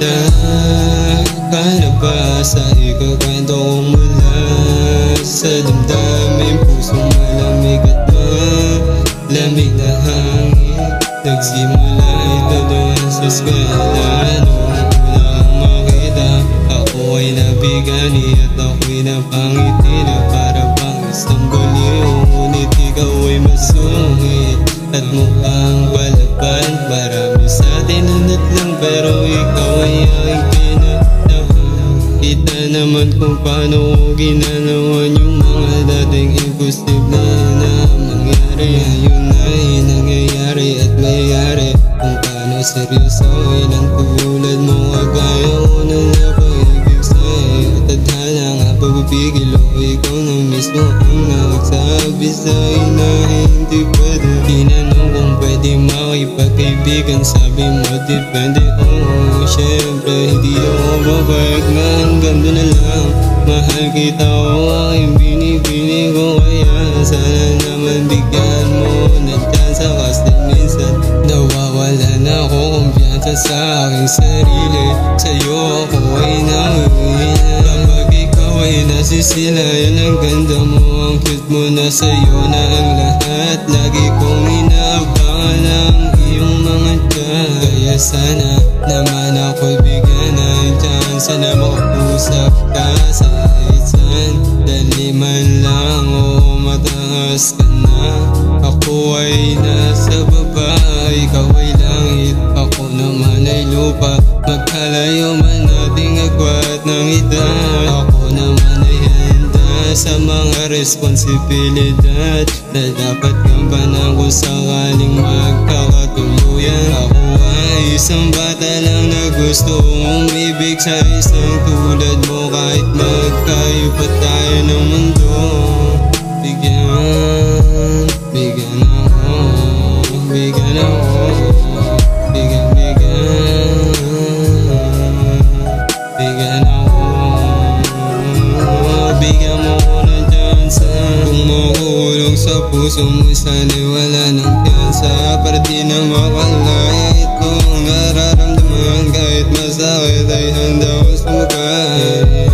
ka na ba sa ikakwento kong mula sa damdamin, pusong malamig at malamig na hangin. Nagsimula ito doon sa skala nung una kang makita. Ako ay nabigani at ako'y napangiti na para bang isang baliw. Ngunit ikaw ay masungit at mukhang palaban. Marami sa atin unat lang pero ikaw ay aking pinagdaan. Kita naman kung paano ko ginanawan yung mga dating imposible na mangyari. Ngayon ay nangyayari at mayayari. Kung paano seryoso ilang tulad mo kagaya ko na napaibig sa'yo. Tadhana nga pagpipigil o ikaw na mismo ang nagsabi sa'yo na hindi pwede. Tinanong kung pwede makipagkaibigan, sabi mo depende. Oo, syempre hindi ako babalik na hanggang doon na lang. Mahal kita o aking binibini ko, kaya sana naman bigyan mo ng tsansa. Kasi minsan nawawala na ako kumpiyansa sa aking sarili. Sa'yo ako ay nauwihan kapag ikaw ay nasisila. Yan ang ganda mo, ang cute mo, na sa'yo na ang lahat. Lagi kong inaabangan ang iyong mga tiyan. Kaya sana naman ako'y bigyan ng tsansa na makausap ka sa isan. Dali man lang o mataas ka na. Ako ay nasa baba, ikaw ay langit, ako naman ay lupa. Magkalayo man nating agwat ng edad. Ako naman ay handa sa mga responsibilidad na dapat gampanan kung sakaling magkakatuluyan. Ako ay isang bata lang na gusto umibig sa isang tulad mo. Kahit magkaiba tayo ng mundo, bigyan ako, bigyan ako, bigyan ako. Bigyan mo ko ng tsansa. Kung makukulong sa puso mo, sana'y wala ng tsansa. Para di na makalaya ito ang nararamdaman. Kahit masakit ay handa ko sumagay.